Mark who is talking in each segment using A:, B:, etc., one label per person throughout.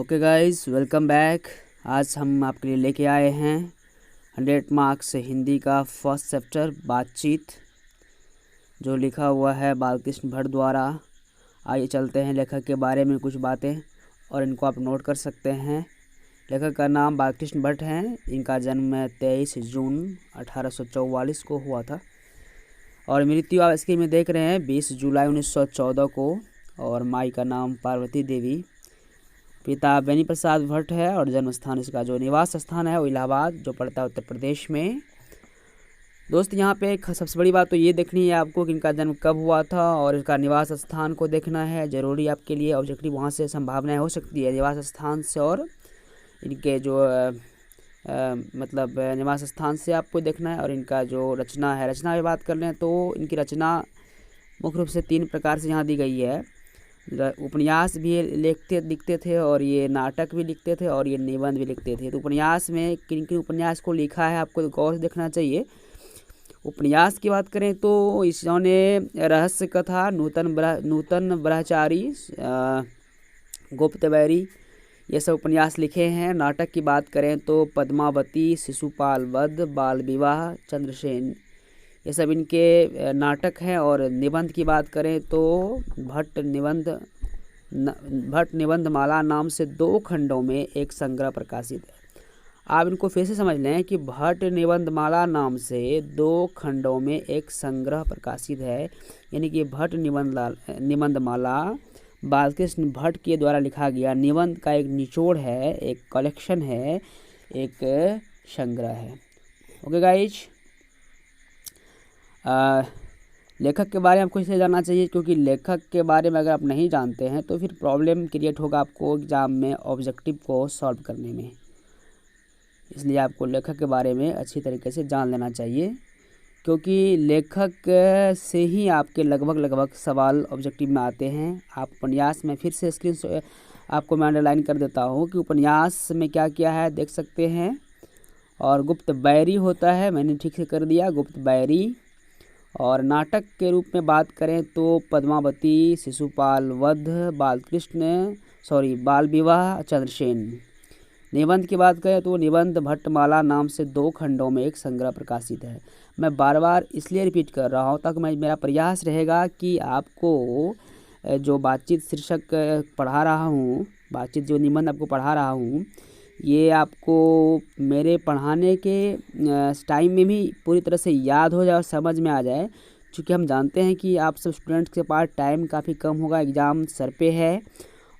A: Okay guys, welcome back. आज हम आपके लिए लेके आए हैं 100 मार्क्स हिंदी का फर्स्ट चैप्टर बातचीत, जो लिखा हुआ है बालकृष्ण भट्ट द्वारा। आइए चलते हैं लेखक के बारे में कुछ बातें, और इनको आप नोट कर सकते हैं। लेखक का नाम बालकृष्ण भट्ट है। इनका जन्म 23 जून 1844 को हुआ था, और मृत्यु आप स्क्रीन में देख रहे हैं 20 जुलाई 1914 को। और माई का नाम पार्वती देवी। पिता बेनी प्रसाद भट्ट है, और जन्म स्थान इसका जो निवास स्थान है वो इलाहाबाद, जो पड़ता है उत्तर प्रदेश में। दोस्त, यहाँ पे सबसे बड़ी बात तो ये देखनी है आपको कि इनका जन्म कब हुआ था, और इसका निवास स्थान को देखना है। ज़रूरी आपके लिए ऑब्जेक्टिव वहाँ से संभावनाएं हो सकती है, निवास स्थान से, और इनके जो मतलब निवास स्थान से आपको देखना है। और इनका जो रचना है, रचना की बात कर लें तो इनकी रचना मुख्य रूप से 3 प्रकार से यहाँ दी गई है। उपन्यास भी लिखते थे, और ये नाटक भी लिखते थे, और ये निबंध भी लिखते थे। तो उपन्यास में किन किन उपन्यास को लिखा है आपको गौर से देखना चाहिए। उपन्यास की बात करें तो इन्होंने रहस्य कथा, नूतन ब्रह्मचारी, गुप्त बैरी, ये सब उपन्यास लिखे हैं। नाटक की बात करें तो पद्मावती, शिशुपाल वध, बाल विवाह, चंद्रसेन, ये सब इनके नाटक हैं। और निबंध की बात करें तो भट्ट निबंध माला नाम से 2 खंडों में एक संग्रह प्रकाशित है। आप इनको फिर से समझ लें कि भट्ट निबंध माला नाम से 2 खंडों में एक संग्रह प्रकाशित है, यानी कि भट्ट निबंध माला बालकृष्ण भट्ट के द्वारा लिखा गया निबंध का एक निचोड़ है, एक कलेक्शन है, एक संग्रह है। ओके गाइज, लेखक के बारे में आपको इसलिए जानना चाहिए क्योंकि लेखक के बारे में अगर आप नहीं जानते हैं तो फिर प्रॉब्लम क्रिएट होगा आपको एग्ज़ाम में ऑब्जेक्टिव को सॉल्व करने में। इसलिए आपको लेखक के बारे में अच्छी तरीके से जान लेना चाहिए, क्योंकि लेखक से ही आपके लगभग सवाल ऑब्जेक्टिव में आते हैं। आप उपन्यास में फिर से स्क्रीन आपको मैं अंडरलाइन कर देता हूँ कि उपन्यास में क्या क्या है देख सकते हैं। और गुप्त बैरी होता है, मैंने ठीक से कर दिया, गुप्त बैरी। और नाटक के रूप में बात करें तो पद्मावती, शिशुपाल वध, बाल विवाह, चंद्रसेन। निबंध की बात करें तो निबंध भट्टमाला नाम से 2 खंडों में एक संग्रह प्रकाशित है। मैं बार बार इसलिए रिपीट कर रहा हूँ ताकि मेरा प्रयास रहेगा कि आपको जो बातचीत शीर्षक पढ़ा रहा हूँ, बातचीत जो निबंध आपको पढ़ा रहा हूँ, ये आपको मेरे पढ़ाने के टाइम में भी पूरी तरह से याद हो जाए और समझ में आ जाए। क्योंकि हम जानते हैं कि आप सब स्टूडेंट्स के पास टाइम काफ़ी कम होगा, एग्ज़ाम सर पे है,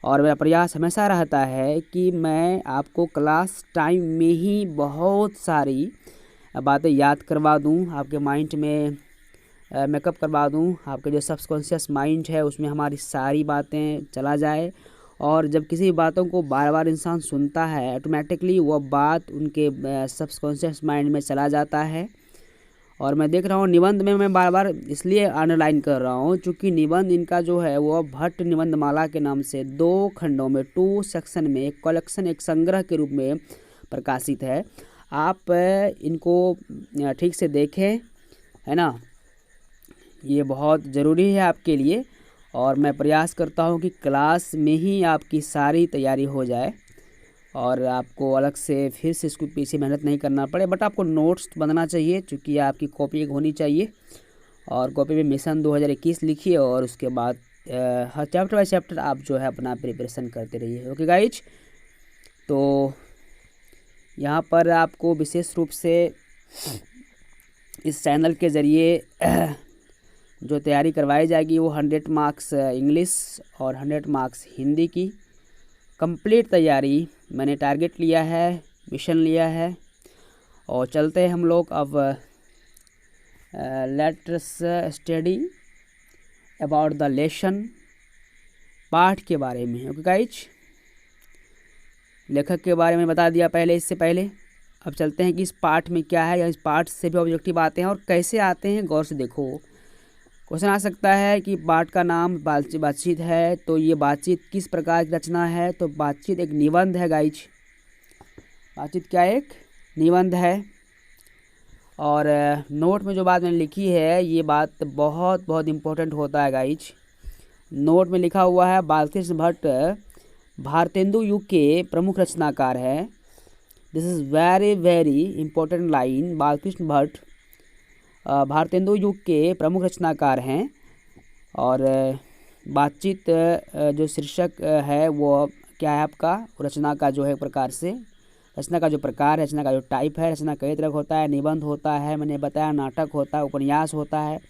A: और मेरा प्रयास हमेशा रहता है कि मैं आपको क्लास टाइम में ही बहुत सारी बातें याद करवा दूं, आपके माइंड में मेकअप करवा दूं। आपके जो सबकॉन्शियस माइंड है उसमें हमारी सारी बातें चला जाए, और जब किसी बातों को बार बार इंसान सुनता है ऑटोमेटिकली वह बात उनके सबकॉन्शियस माइंड में चला जाता है। और मैं देख रहा हूँ निबंध में मैं बार बार इसलिए अंडरलाइन कर रहा हूँ क्योंकि निबंध इनका जो है वो भट्ट निबंध माला के नाम से 2 खंडों में 2 सेक्शन में एक कलेक्शन, एक संग्रह के रूप में प्रकाशित है। आप इनको ठीक से देखें, है ना, ये बहुत ज़रूरी है आपके लिए। और मैं प्रयास करता हूँ कि क्लास में ही आपकी सारी तैयारी हो जाए, और आपको अलग से फिर से इसको पीछे मेहनत नहीं करना पड़े। बट आपको नोट्स बनना चाहिए, क्योंकि आपकी कॉपी एक होनी चाहिए, और कॉपी में मिशन 2021 लिखिए, और उसके बाद हर चैप्टर बाय चैप्टर आप जो है अपना प्रिपरेशन करते रहिए। ओके गाइज, तो यहाँ पर आपको विशेष रूप से इस चैनल के ज़रिए जो तैयारी करवाई जाएगी वो 100 मार्क्स इंग्लिश और 100 मार्क्स हिंदी की कंप्लीट तैयारी मैंने टारगेट लिया है, मिशन लिया है। और चलते हैं हम लोग अब let's study about the lesson, पाठ के बारे में। ओके गाइज, लेखक के बारे में बता दिया पहले, इससे पहले अब चलते हैं कि इस पाठ में क्या है, या इस पाठ से भी ऑब्जेक्टिव आते हैं और कैसे आते हैं। गौर से देखो, क्वेश्चन आ सकता है कि पाठ का नाम बातचीत है, तो ये बातचीत किस प्रकार की रचना है। तो बातचीत एक निबंध है गाइज, बातचीत क्या एक निबंध है। और नोट में जो बात मैंने लिखी है ये बात बहुत इम्पोर्टेंट होता है गाइज। नोट में लिखा हुआ है बालकृष्ण भट्ट भारतेंदु युग के प्रमुख रचनाकार हैं। This is very very important line. Balkrishna Bhatt Bharatendu युग के प्रमुख रचनाकार हैं। और बातचीत जो शीर्षक है वो क्या है आपका, रचना का जो है प्रकार से, रचना का जो प्रकार है, रचना का जो टाइप है, रचना कई तरह का होता है, निबंध होता है, मैंने बताया नाटक होता है, उपन्यास होता है।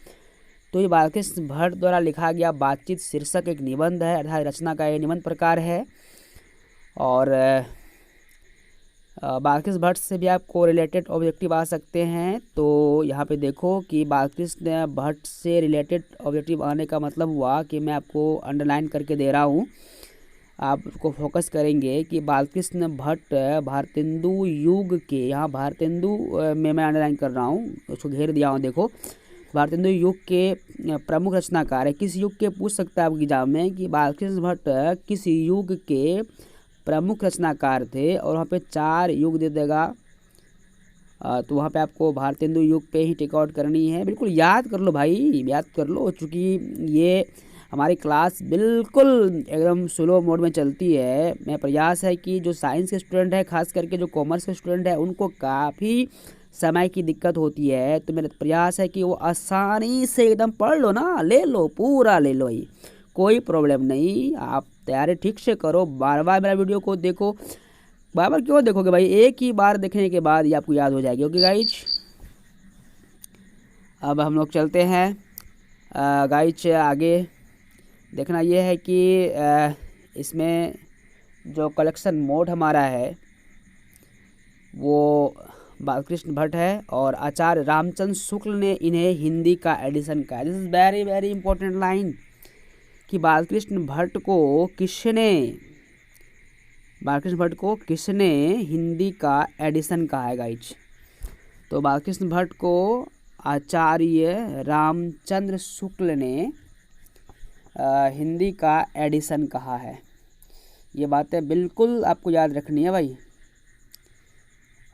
A: तो ये बालकृष्ण भट्ट द्वारा लिखा गया बातचीत शीर्षक एक निबंध है, अर्थात रचना का ये निबंध प्रकार है। और बालकृष्ण भट्ट से भी आपको रिलेटेड ऑब्जेक्टिव आ सकते हैं। तो यहाँ पे देखो कि बालकृष्ण भट्ट से रिलेटेड ऑब्जेक्टिव आने का मतलब हुआ कि मैं आपको अंडरलाइन करके दे रहा हूँ, आपको फोकस करेंगे कि बालकृष्ण भट्ट भारतेंदु युग के, यहाँ भारतेंदु में मैं अंडरलाइन कर रहा हूँ, उसको घेर दिया हूँ। देखो भारतेंदु युग के प्रमुख रचनाकार है। किस युग के पूछ सकता है आपकी एग्जाम में कि बालकृष्ण भट्ट किस युग के प्रमुख रचनाकार थे, और वहाँ पे 4 युग दे देगा। तो वहाँ पे आपको भारतेंदु युग पे ही टिक आउट करनी है। बिल्कुल याद कर लो भाई, याद कर लो, चूँकि ये हमारी क्लास बिल्कुल एकदम स्लो मोड में चलती है। मेरा प्रयास है कि जो साइंस के स्टूडेंट है, खास करके जो कॉमर्स के स्टूडेंट है, उनको काफ़ी समय की दिक्कत होती है। तो मेरा प्रयास है कि वो आसानी से एकदम पढ़ लो ना, ले लो, पूरा ले लो भाई, कोई प्रॉब्लम नहीं। आप तैयारी ठीक से करो, बार बार मेरा वीडियो को देखो। बार बार क्यों देखोगे भाई, एक ही बार देखने के बाद ये आपको याद हो जाएगी। ओके गाइज, अब हम लोग चलते हैं गाइज आगे। देखना ये है कि इसमें जो कलेक्शन मोड हमारा है वो बालकृष्ण भट्ट है, और आचार्य रामचंद्र शुक्ल ने इन्हें हिंदी का एडिशन किया। This is very very important line कि बालकृष्ण भट्ट को किसने हिंदी का एडिशन कहा है गाइज। तो बालकृष्ण भट्ट को आचार्य रामचंद्र शुक्ल ने हिंदी का एडिशन कहा है। ये बातें बिल्कुल आपको याद रखनी है भाई।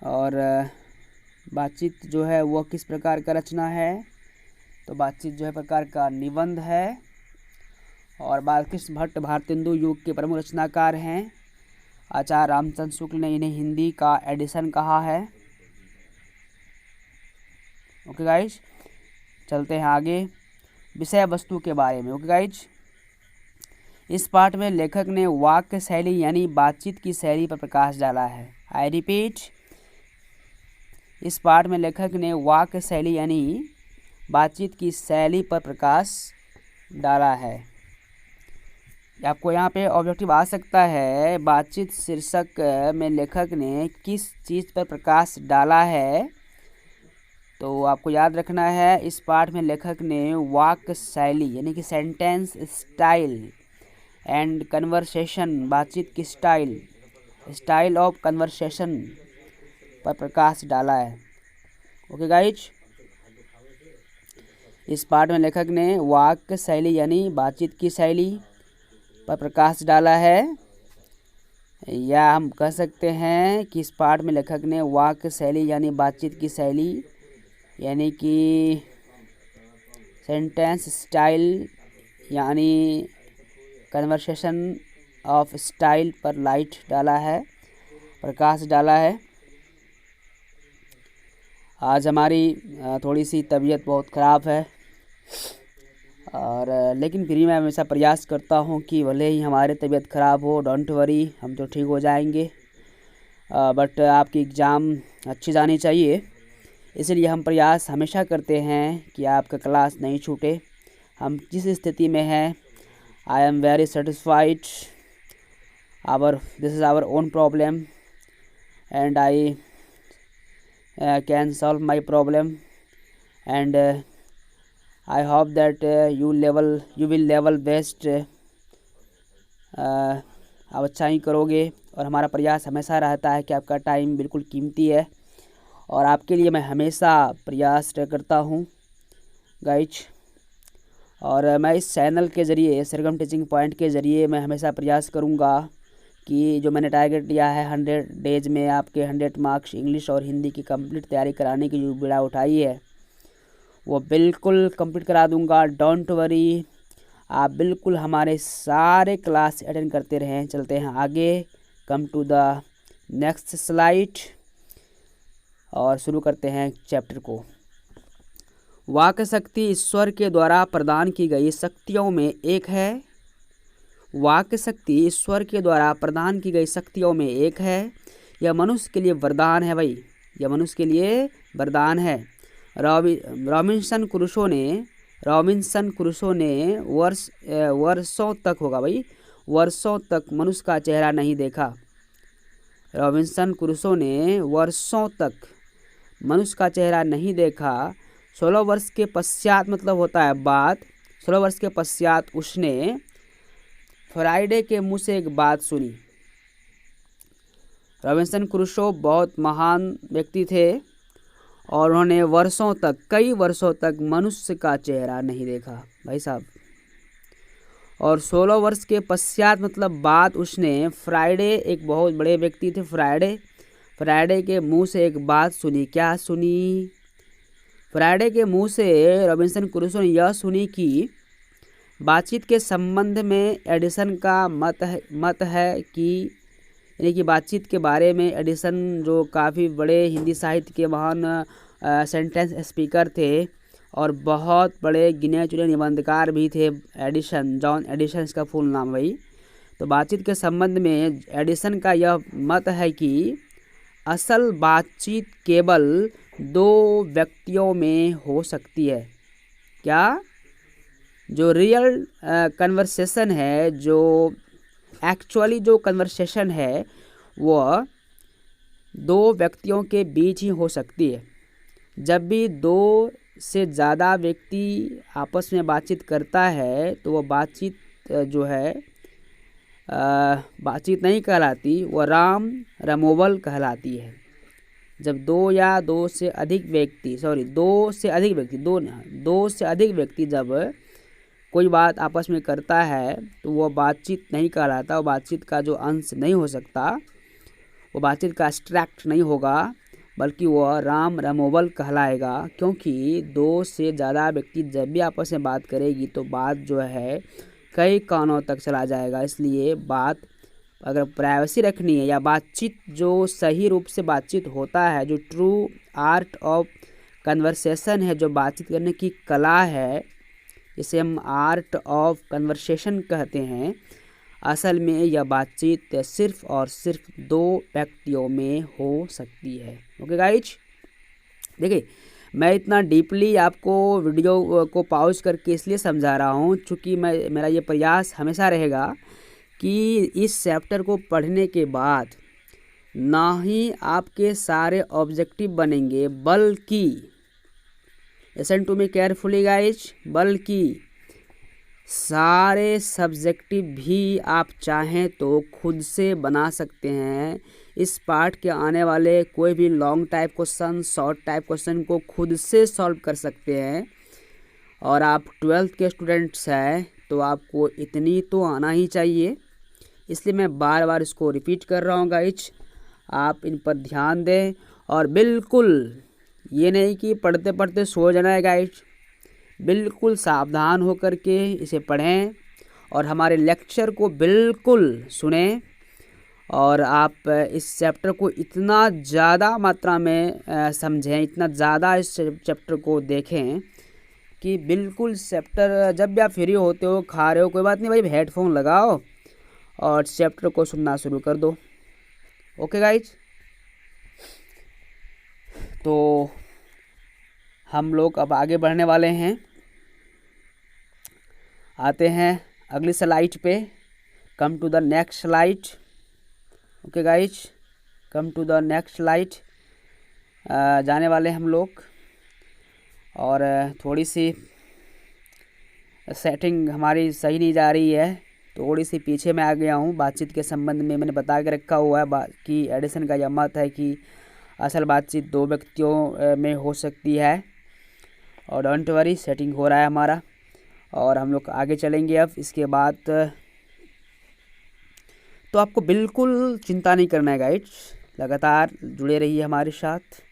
A: और बातचीत जो है वो किस प्रकार का रचना है, तो बातचीत जो है प्रकार का निबंध है। और बालकृष्ण भट्ट भारतेंदु युग के प्रमुख रचनाकार हैं। आचार्य रामचंद्र शुक्ल ने इन्हें हिंदी का एडिशन कहा है। ओके गाइज, चलते हैं आगे विषय वस्तु के बारे में। ओके गाइज, इस पाठ में लेखक ने वाक्य शैली यानी बातचीत की शैली पर प्रकाश डाला है। आई रिपीट, इस पाठ में लेखक ने वाक्य शैली यानी बातचीत की शैली पर प्रकाश डाला है। आपको यहाँ पे ऑब्जेक्टिव आ सकता है, बातचीत शीर्षक में लेखक ने किस चीज़ पर प्रकाश डाला है। तो आपको याद रखना है, इस पाठ में लेखक ने वाक्य शैली यानी कि सेंटेंस स्टाइल एंड कन्वर्सेशन, बातचीत की स्टाइल ऑफ कन्वर्सेशन पर प्रकाश डाला है। ओके गाइज, इस पाठ में लेखक ने वाक्य शैली यानी बातचीत की शैली पर प्रकाश डाला है, या हम कह सकते हैं कि इस पाठ में लेखक ने वाक्य शैली यानी बातचीत की शैली यानी कि सेंटेंस स्टाइल यानी कन्वर्सेशन ऑफ स्टाइल पर लाइट डाला है, प्रकाश डाला है। आज हमारी थोड़ी सी तबीयत बहुत ख़राब है, और लेकिन फिर मैं हमेशा प्रयास करता हूँ कि भले ही हमारी तबीयत ख़राब हो, डोंट वरी, हम तो ठीक हो जाएंगे। बट आपकी एग्ज़ाम अच्छी जानी चाहिए, इसलिए हम प्रयास हमेशा करते हैं कि आपका क्लास नहीं छूटे। हम जिस स्थिति में हैं, I am very satisfied. This is our own problem and I can solve my problem, and I hope that you will level best। आप अच्छा ही करोगे, और हमारा प्रयास हमेशा रहता है कि आपका टाइम बिल्कुल कीमती है, और आपके लिए मैं हमेशा प्रयास करता हूँ गाइज। और मैं इस चैनल के ज़रिए, सरगम टीचिंग पॉइंट के ज़रिए मैं हमेशा प्रयास करूँगा कि जो मैंने टारगेट लिया है 100 डेज में आपके 100 मार्क्स इंग्लिश और हिंदी की कंप्लीट तैयारी कराने की जो बीड़ा उठाई है वो बिल्कुल कंप्लीट करा दूंगा। डोंट वरी, आप बिल्कुल हमारे सारे क्लास अटेंड करते रहें। चलते हैं आगे, come to the next slide और शुरू करते हैं चैप्टर को। वाक शक्ति ईश्वर के द्वारा प्रदान की गई शक्तियों में एक है। वाक शक्ति ईश्वर के द्वारा प्रदान की गई शक्तियों में एक है। यह मनुष्य के लिए वरदान है भाई, यह मनुष्य के लिए वरदान है। रॉबिन्सन क्रूसो ने वर्षों तक होगा भाई, वर्षों तक मनुष्य का चेहरा नहीं देखा। रॉबिन्सन क्रूसो ने वर्षों तक मनुष्य का चेहरा नहीं देखा। 16 वर्ष के पश्चात, मतलब होता है बाद, 16 वर्ष के पश्चात उसने फ्राइडे के मुंह से एक बात सुनी। रॉबिन्सन क्रूसो बहुत महान व्यक्ति थे और उन्होंने वर्षों तक, कई वर्षों तक मनुष्य का चेहरा नहीं देखा भाई साहब। और 16 वर्ष के पश्चात मतलब बाद उसने फ्राइडे, एक बहुत बड़े व्यक्ति थे फ्राइडे के मुंह से एक बात सुनी। क्या सुनी? फ्राइडे के मुंह से रॉबिन्सन क्रूसो ने यह सुनी कि बातचीत के संबंध में एडिसन का मत है कि, यानी कि बातचीत के बारे में एडिसन जो काफ़ी बड़े हिंदी साहित्य के महान सेंटेंस स्पीकर थे और बहुत बड़े गिने चुने निबंधकार भी थे, एडिसन, जॉन एडिसन इसका फुल नाम भाई। तो बातचीत के संबंध में एडिसन का यह मत है कि असल बातचीत केवल 2 व्यक्तियों में हो सकती है। क्या? जो रियल कन्वर्सेशन है, जो एक्चुअली जो कन्वर्सेशन है वह 2 व्यक्तियों के बीच ही हो सकती है। जब भी 2 से ज़्यादा व्यक्ति आपस में बातचीत करता है तो वह बातचीत जो है बातचीत नहीं कहलाती, वह रमोवल कहलाती है। जब 2 से अधिक व्यक्ति जब कोई बात आपस में करता है तो वह बातचीत नहीं कहलाता, वो बातचीत का जो अंश नहीं हो सकता, वो बातचीत का एक्सट्रैक्ट नहीं होगा, बल्कि वह रमोवल कहलाएगा। क्योंकि 2 से ज़्यादा व्यक्ति जब भी आपस में बात करेगी तो बात जो है कई कानों तक चला जाएगा। इसलिए बात अगर प्राइवेसी रखनी है या बातचीत जो सही रूप से बातचीत होता है, जो ट्रू आर्ट ऑफ कन्वर्सेशन है, जो बातचीत करने की कला है, इसे हम आर्ट ऑफ कन्वर्सेशन कहते हैं। असल में यह बातचीत सिर्फ और सिर्फ 2 व्यक्तियों में हो सकती है। ओके गाइज, देखिए मैं इतना डीपली आपको वीडियो को पॉज करके इसलिए समझा रहा हूँ चूँकि मेरा ये प्रयास हमेशा रहेगा कि इस चैप्टर को पढ़ने के बाद ना ही आपके सारे ऑब्जेक्टिव बनेंगे, बल्कि listen to me carefully guys, बल्कि सारे सब्जेक्टिव भी आप चाहें तो खुद से बना सकते हैं। इस पार्ट के आने वाले कोई भी long type question, short type question को खुद से सॉल्व कर सकते हैं। और आप 12th के स्टूडेंट्स हैं तो आपको इतनी तो आना ही चाहिए। इसलिए मैं बार बार इसको रिपीट कर रहा हूँ गाइज, आप इन पर ध्यान दें और बिल्कुल ये नहीं कि पढ़ते पढ़ते सो जाना है गाइज। बिल्कुल सावधान होकर के इसे पढ़ें और हमारे लेक्चर को बिल्कुल सुनें और आप इस चैप्टर को इतना ज़्यादा मात्रा में समझें, इतना ज़्यादा इस चैप्टर को देखें कि बिल्कुल चैप्टर जब भी आप फ्री होते हो, खा रहे हो, कोई बात नहीं भाई, हेडफोन लगाओ और चैप्टर को सुनना शुरू कर दो। ओके गाइज, तो हम लोग अब आगे बढ़ने वाले हैं। आते हैं अगली स्लाइड पे, come to the next slide. Okay guys, come to the next slide जाने वाले हम लोग। और थोड़ी सी सेटिंग हमारी सही नहीं जा रही है, थोड़ी सी पीछे मैं आ गया हूँ। बातचीत के संबंध में मैंने बता के रखा हुआ है कि एडिसन का यह मत है कि असल बातचीत 2 व्यक्तियों में हो सकती है। और डोंट वरी, सेटिंग हो रहा है हमारा और हम लोग आगे चलेंगे। अब इसके बाद तो आपको बिल्कुल चिंता नहीं करना है गाइड्स, लगातार जुड़े रहिए हमारे साथ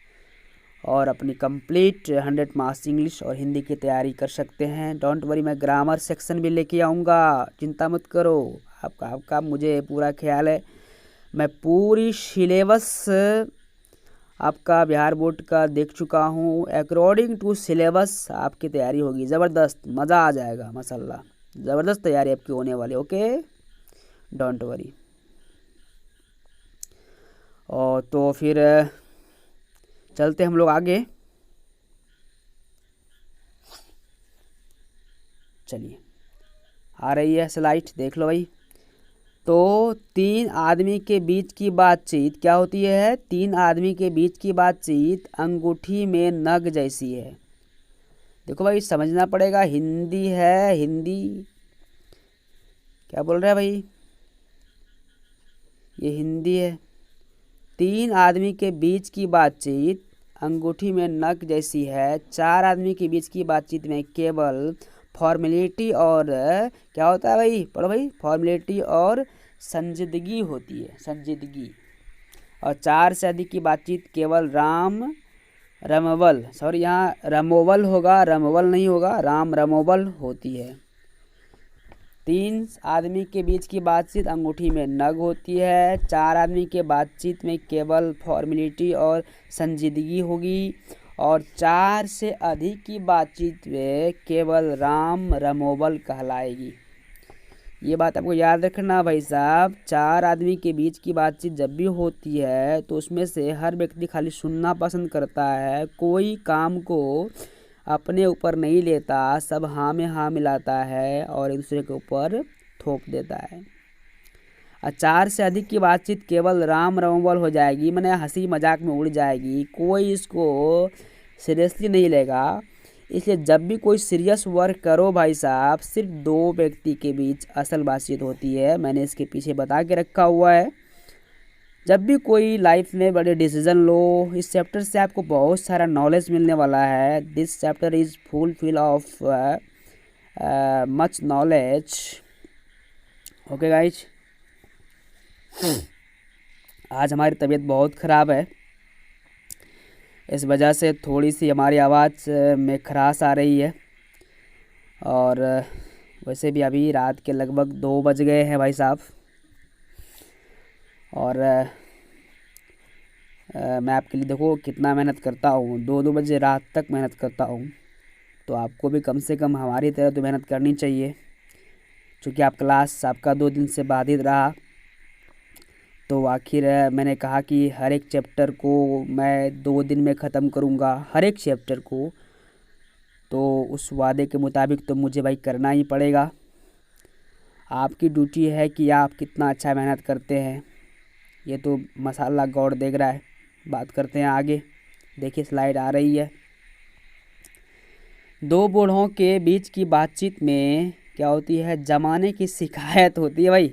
A: और अपनी कंप्लीट 100 मार्क्स इंग्लिश और हिंदी की तैयारी कर सकते हैं। डोंट वरी, मैं ग्रामर सेक्शन भी लेके आऊँगा, चिंता मत करो। आपका मुझे पूरा ख्याल है, मैं पूरी सिलेबस आपका बिहार बोर्ड का देख चुका हूँ। अकॉर्डिंग टू सिलेबस आपकी तैयारी होगी ज़बरदस्त, मज़ा आ जाएगा माशाल्लाह, ज़बरदस्त तैयारी आपकी होने वाली। Okay, don't worry. और तो फिर चलते हम लोग आगे। चलिए, आ रही है स्लाइड, देख लो भाई। तो 3 आदमी के बीच की बातचीत क्या होती है? 3 आदमी के बीच की बातचीत अंगूठी में नग जैसी है। देखो भाई, समझना पड़ेगा, हिंदी है, हिंदी क्या बोल रहा है भाई, ये हिंदी है। 3 आदमी के बीच की बातचीत अंगूठी में नग जैसी है। 4 आदमी के बीच की बातचीत में केवल फॉर्मेलिटी और क्या होता है भाई, पढ़ो भाई, फॉर्मेलिटी और संजीदगी होती है, संजीदगी। और 4 से अधिक की बातचीत केवल रमवल, सॉरी यहाँ रमोवल होगा, रमवल नहीं होगा, रमोवल होती है। 3 आदमी के बीच की बातचीत अंगूठी में नग होती है। 4 आदमी के बातचीत में केवल फॉर्मेलिटी और संजीदगी होगी। और 4 से अधिक की बातचीत में केवल रमोवल कहलाएगी। ये बात आपको याद रखना भाई साहब। 4 आदमी के बीच की बातचीत जब भी होती है तो उसमें से हर व्यक्ति खाली सुनना पसंद करता है, कोई काम को अपने ऊपर नहीं लेता, सब हाँ में हाँ मिलाता है और एक दूसरे के ऊपर थोप देता है। और 4 से अधिक की बातचीत केवल रमोवल हो जाएगी, मैंने हंसी मजाक में उड़ जाएगी, कोई इसको सीरियसली नहीं लेगा। इसलिए जब भी कोई सीरियस वर्क करो भाई साहब, सिर्फ 2 व्यक्ति के बीच असल बातचीत होती है। मैंने इसके पीछे बता के रखा हुआ है। जब भी कोई लाइफ में बड़े डिसीजन लो, इस चैप्टर से आपको बहुत सारा नॉलेज मिलने वाला है। This chapter is full of much knowledge. Okay guys, आज हमारी तबीयत बहुत ख़राब है, इस वजह से थोड़ी सी हमारी आवाज़ में खराश आ रही है। और वैसे भी अभी रात के लगभग 2 बज गए हैं भाई साहब। और मैं आपके लिए देखो कितना मेहनत करता हूँ, 2 बजे रात तक मेहनत करता हूँ। तो आपको भी कम से कम हमारी तरह तो मेहनत करनी चाहिए। क्योंकि आप क्लास आपका 2 दिन से बाधित रहा, तो आखिर मैंने कहा कि हर एक चैप्टर को मैं 2 दिन में ख़त्म करूँगा, हर एक चैप्टर को। तो उस वादे के मुताबिक तो मुझे भाई करना ही पड़ेगा। आपकी ड्यूटी है कि आप कितना अच्छा मेहनत करते हैं, ये तो माशाल्लाह गॉड देख रहा है। बात करते हैं आगे, देखिए स्लाइड आ रही है। 2 बूढ़ों के बीच की बातचीत में क्या होती है? ज़माने की शिकायत होती है भाई।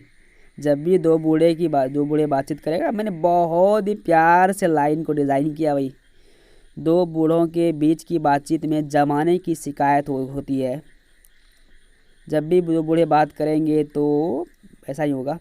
A: जब भी 2 बूढ़े बातचीत करेगा, मैंने बहुत ही प्यार से लाइन को डिज़ाइन किया भाई। 2 बूढ़ों के बीच की बातचीत में ज़माने की शिकायत होती है। जब भी 2 बूढ़े बात करेंगे तो ऐसा ही होगा।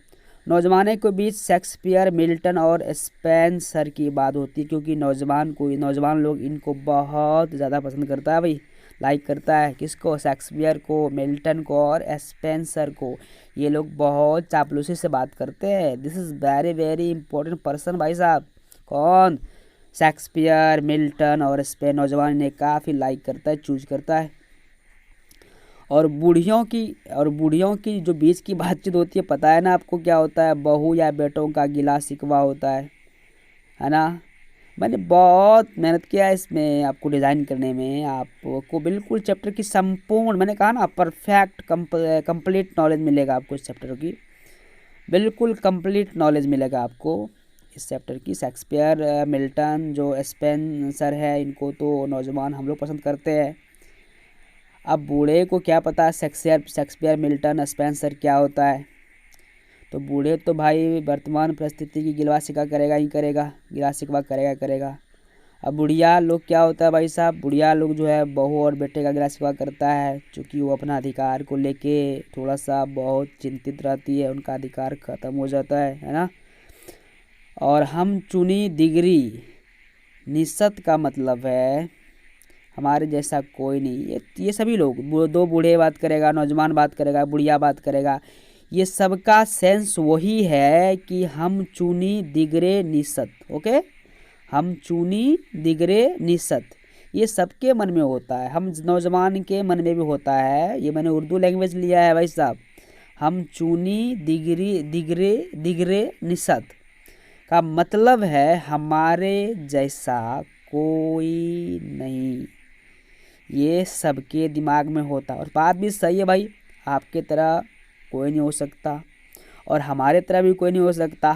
A: नौजवानों के बीच शेक्सपियर, मिल्टन और स्पेंसर की बात होती है, क्योंकि नौजवान लोग इनको बहुत ज़्यादा पसंद करता है भाई, लाइक करता है। किसको? शेक्सपियर को, मिल्टन को और स्पेंसर को। ये लोग बहुत चापलूसी से बात करते हैं। This is very very important person भाई साहब। कौन? शेक्सपियर, मिल्टन और स्पेन। नौजवान इन्हें काफ़ी लाइक करता है, चूज करता है। और बूढ़ियों की जो बीच की बातचीत होती है, पता है ना आपको क्या होता है? बहू या बेटों का गिला शिकवा होता है ना। मैंने बहुत मेहनत किया है इसमें आपको डिज़ाइन करने में। आपको बिल्कुल चैप्टर की संपूर्ण, मैंने कहा ना, परफेक्ट कंप्लीट नॉलेज मिलेगा आपको इस चैप्टर की। बिल्कुल कंप्लीट नॉलेज मिलेगा आपको इस चैप्टर की। शेक्सपियर, मिल्टन, जो स्पेंसर है, इनको तो नौजवान हम लोग पसंद करते हैं। अब बूढ़े को क्या पता शेक्सपियर, मिल्टन, स्पेंसर क्या होता है। तो बूढ़े तो भाई वर्तमान परिस्थिति की गिला शिकवा करेगा ही करेगा, गिला शिकवा करेगा। अब बुढ़िया लोग क्या होता है भाई साहब? बुढ़िया लोग जो है बहू और बेटे का गिला शिकवा करता है, क्योंकि वो अपना अधिकार को लेके थोड़ा सा बहुत चिंतित रहती है, उनका अधिकार ख़त्म हो जाता है ना। और हम चुनी डिग्री निषद का मतलब है हमारे जैसा कोई नहीं। ये सभी लोग, दो बूढ़े बात करेगा, नौजवान बात करेगा, बुढ़िया बात करेगा, ये सबका सेंस वही है कि हम चुनी दिगरे निषद। ओके, हम चुनी दिगरे निषद, ये सबके मन में होता है, हम नौजवान के मन में भी होता है। ये मैंने उर्दू लैंग्वेज लिया है भाई साहब। हम चुनी दिगरे निषद का मतलब है हमारे जैसा कोई नहीं। ये सबके दिमाग में होता है और बात भी सही है भाई। आपके तरह कोई नहीं हो सकता और हमारे तरह भी कोई नहीं हो सकता।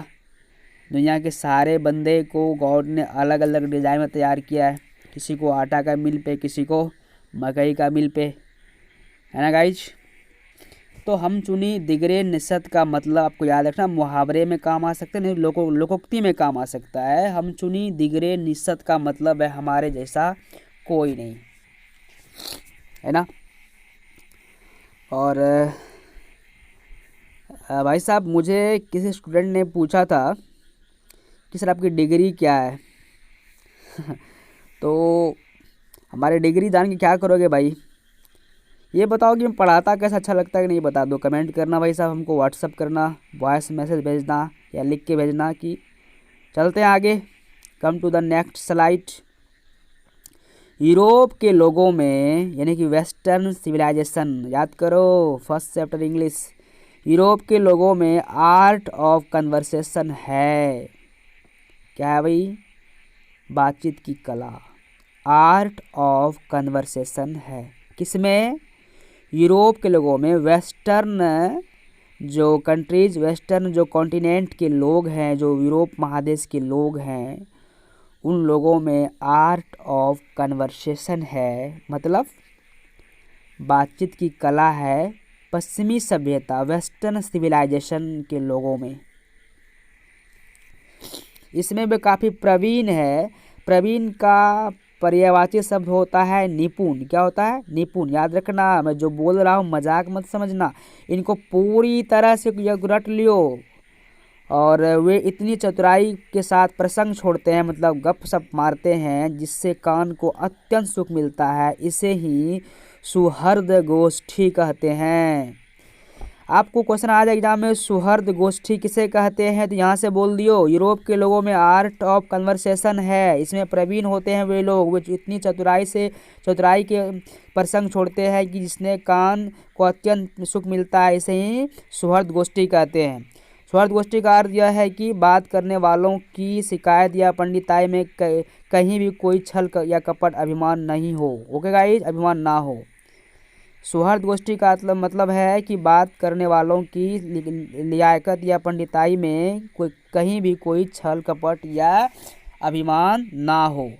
A: दुनिया के सारे बंदे को गॉड ने अलग अलग डिज़ाइन में तैयार किया है। किसी को आटा का मिल पे, किसी को मकई का मिल पे, है ना गाइज। तो हम चुनी दिगरे निषद का मतलब आपको याद रखना, मुहावरे में काम आ सकते हैं, लोकोक्ति में काम आ सकता है। हम चुनी दिगरे निषद का मतलब है हमारे जैसा कोई नहीं, है ना। और भाई साहब, मुझे किसी स्टूडेंट ने पूछा था कि सर आपकी डिग्री क्या है तो हमारी डिग्री जान के क्या करोगे भाई, ये बताओ कि मैं पढ़ाता कैसा, अच्छा लगता है कि नहीं, बता दो। कमेंट करना भाई साहब, हमको व्हाट्सअप करना, वॉइस मैसेज भेजना या लिख के भेजना। कि चलते हैं आगे, come to the next slide. Europe के लोगों में, यानी कि वेस्टर्न सिविलाइजेशन, याद करो फर्स्ट चैप्टर इंग्लिश। यूरोप के लोगों में आर्ट ऑफ कन्वर्सेशन है। क्या है भाई? बातचीत की कला, आर्ट ऑफ कन्वर्सेशन है। किसमें? यूरोप के लोगों में। वेस्टर्न जो कंट्रीज, वेस्टर्न जो कॉन्टिनेंट के लोग हैं, जो यूरोप महादेश के लोग हैं, उन लोगों में आर्ट ऑफ कन्वर्सेशन है, मतलब बातचीत की कला है। पश्चिमी सभ्यता, वेस्टर्न सिविलाइजेशन के लोगों में, इसमें भी काफ़ी प्रवीण है। प्रवीण का पर्यायवाची शब्द होता है निपुण। क्या होता है? निपुण। याद रखना, मैं जो बोल रहा हूँ मजाक मत समझना, इनको पूरी तरह से रट लियो। और वे इतनी चतुराई के साथ प्रसंग छोड़ते हैं, मतलब गप सप मारते हैं, जिससे कान को अत्यंत सुख मिलता है। इसे ही सुहृद गोष्ठी कहते हैं। आपको क्वेश्चन आ जाए एग्जाम में, सुहृद गोष्ठी किसे कहते हैं, तो यहाँ से बोल दियो। यूरोप के लोगों में आर्ट ऑफ कन्वर्सेशन है, इसमें प्रवीण होते हैं वे लोग, वे इतनी चतुराई के प्रसंग छोड़ते हैं कि जिसने कान को अत्यंत सुख मिलता है। इसे ही सुहृद गोष्ठी कहते हैं। सुहृद गोष्ठी का अर्थ यह है कि बात करने वालों की शिकायत या पंडिताई में कहीं भी कोई छल या कपट, अभिमान नहीं हो। ओके गाइस, अभिमान ना हो। सुहृद गोष्ठी का मतलब है कि बात करने वालों की लियाकत या पंडिताई में कहीं भी कोई छल कपट या अभिमान ना हो।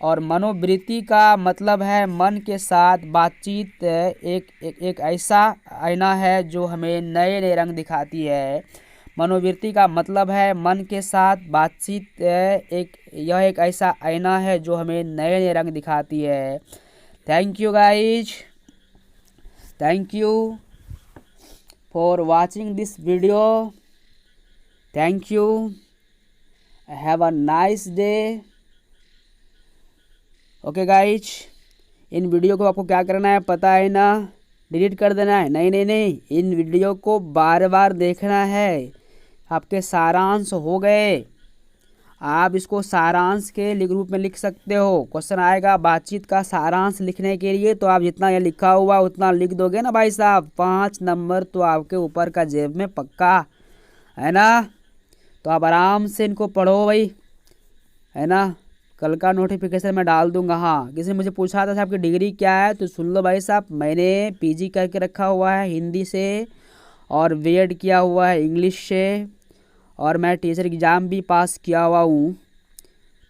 A: और मनोवृत्ति का मतलब है मन के साथ बातचीत। एक ऐसा आईना है जो हमें नए नए रंग दिखाती है। मनोवृत्ति का मतलब है मन के साथ बातचीत। यह एक ऐसा आईना है जो हमें नए नए रंग दिखाती है। Thank you guys, thank you for watching this video. Thank you, have a nice day. Okay guys, in video को आपको क्या करना है पता है ना, डिलीट कर देना है। नहीं नहीं नहीं, इन वीडियो को बार बार देखना है। आपके सारांश हो गए, आप इसको सारांश के रूप में लिख सकते हो। क्वेश्चन आएगा बातचीत का सारांश लिखने के लिए, तो आप जितना ये लिखा हुआ उतना लिख दोगे ना भाई साहब, 5 नंबर तो आपके ऊपर का जेब में पक्का है ना। तो आप आराम से इनको पढ़ो भाई, है ना। कल का नोटिफिकेशन मैं डाल दूंगा। हाँ, किसी ने मुझे पूछा था आपकी डिग्री क्या है, तो सुन लो भाई साहब, मैंने पीजी करके रखा हुआ है हिंदी से, और बीएड किया हुआ है इंग्लिश से, और मैं टीचर एग्ज़ाम भी पास किया हुआ हूँ।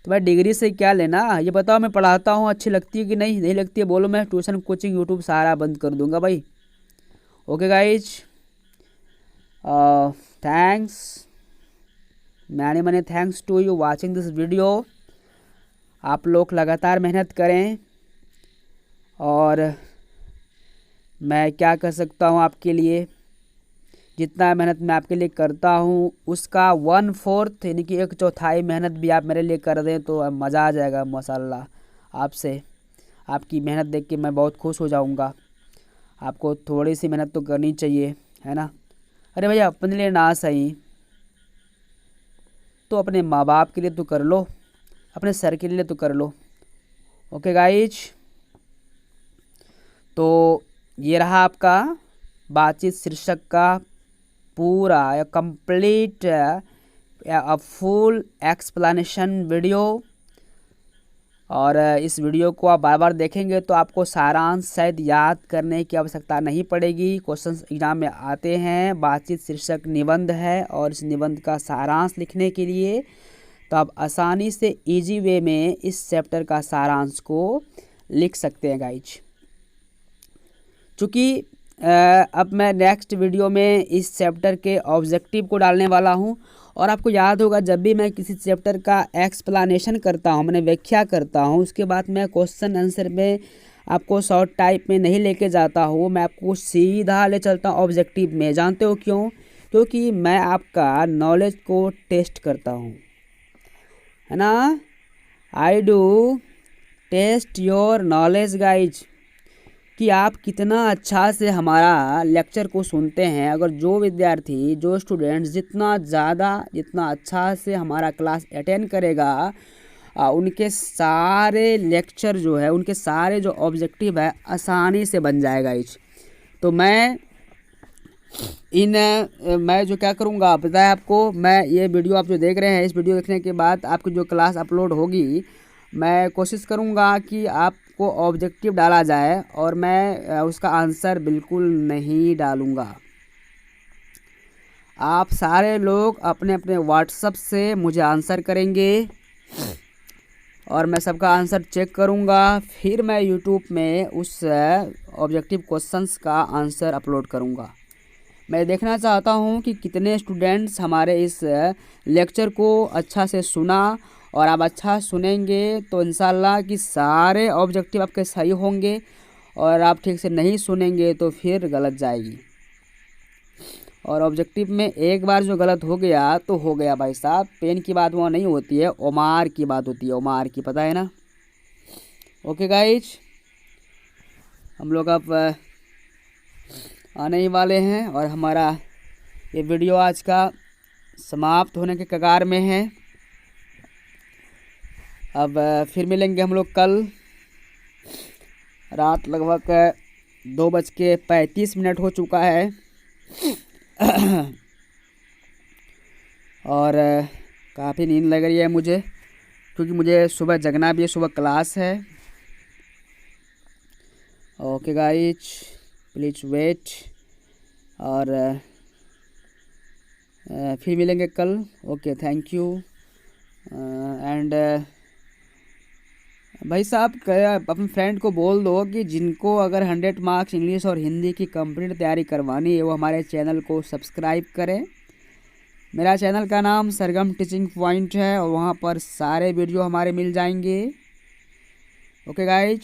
A: तो भाई डिग्री से क्या लेना, ये बताओ। मैं पढ़ाता हूँ, अच्छी लगती है कि नहीं, नहीं लगती है बोलो। मैं ट्यूशन कोचिंग यूट्यूब सारा बंद कर दूंगा भाई। ओके गाइज, थैंक्स, मैंने thanks to you watching this video. आप लोग लगातार मेहनत करें, और मैं क्या कर सकता हूँ आपके लिए, जितना मेहनत मैं आपके लिए करता हूँ उसका 1/4 यानी कि 1/4 मेहनत भी आप मेरे लिए कर दें तो मज़ा आ जाएगा माशाल्लाह। आपसे आपकी मेहनत देख के मैं बहुत खुश हो जाऊँगा। आपको थोड़ी सी मेहनत तो करनी चाहिए, है ना। अरे भैया अपने लिए ना सही तो अपने माँ बाप के लिए तो कर लो, अपने सर के लिए तो कर लो। ओके गाइज, तो ये रहा आपका बातचीत शीर्षक का पूरा या कंप्लीट फुल एक्सप्लेनेशन वीडियो। और इस वीडियो को आप बार बार देखेंगे तो आपको सारांश शायद याद करने की आवश्यकता नहीं पड़ेगी। क्वेश्चंस एग्जाम में आते हैं, बातचीत शीर्षक निबंध है और इस निबंध का सारांश लिखने के लिए तो आप आसानी से इजी वे में इस चैप्टर का सारांश को लिख सकते हैं गाइज। चूँकि अब मैं नेक्स्ट वीडियो में इस चैप्टर के ऑब्जेक्टिव को डालने वाला हूं और आपको याद होगा जब भी मैं किसी चैप्टर का एक्सप्लेनेशन करता हूं, मैंने व्याख्या करता हूं, उसके बाद मैं क्वेश्चन आंसर में आपको शॉर्ट टाइप में नहीं लेके जाता हूं, मैं आपको सीधा ले चलता हूं ऑब्जेक्टिव में। जानते हो क्यों? क्योंकि मैं आपका नॉलेज को टेस्ट करता हूं, है ना। I do test your knowledge guys, कि आप कितना अच्छा से हमारा लेक्चर को सुनते हैं। अगर जो विद्यार्थी, जो स्टूडेंट्स जितना अच्छा से हमारा क्लास अटेंड करेगा, उनके सारे लेक्चर जो है, उनके सारे जो ऑब्जेक्टिव है आसानी से बन जाएगा इस। तो मैं जो क्या करूँगा पता है आपको, मैं ये वीडियो आप जो देख रहे हैं, इस वीडियो देखने के बाद आपकी जो क्लास अपलोड होगी, मैं कोशिश करूँगा कि आपको ऑब्जेक्टिव डाला जाए और मैं उसका आंसर बिल्कुल नहीं डालूँगा। आप सारे लोग अपने अपने व्हाट्सएप से मुझे आंसर करेंगे और मैं सबका आंसर चेक करूँगा, फिर मैं यूट्यूब में उस ऑब्जेक्टिव क्वेश्चंस का आंसर अपलोड करूँगा। मैं देखना चाहता हूँ कि कितने स्टूडेंट्स हमारे इस लेक्चर को अच्छा से सुना, और आप अच्छा सुनेंगे तो इंशाल्लाह कि सारे ऑब्जेक्टिव आपके सही होंगे, और आप ठीक से नहीं सुनेंगे तो फिर गलत जाएगी। और ऑब्जेक्टिव में एक बार जो गलत हो गया तो हो गया भाई साहब। पेन की बात वहाँ नहीं होती है, ओमार की बात होती है, ओमार की, पता है ना। ओके गाइज, हम लोग अब आने ही वाले हैं और हमारा ये वीडियो आज का समाप्त होने के कगार में है। अब फिर मिलेंगे हम लोग कल रात, लगभग 2:35 हो चुका है और काफ़ी नींद लग रही है मुझे, क्योंकि मुझे सुबह जगना भी है, सुबह क्लास है। ओके गाइज, प्लीज़ वेट, और फिर मिलेंगे कल। Okay, thank you. एंड भाई साहब अपने फ्रेंड को बोल दो कि जिनको अगर 100 मार्क्स इंग्लिश और हिंदी की कंप्लीट तैयारी करवानी है वो हमारे चैनल को सब्सक्राइब करें। मेरा चैनल का नाम सरगम टीचिंग पॉइंट है और वहाँ पर सारे वीडियो हमारे मिल जाएंगे। Okay guys.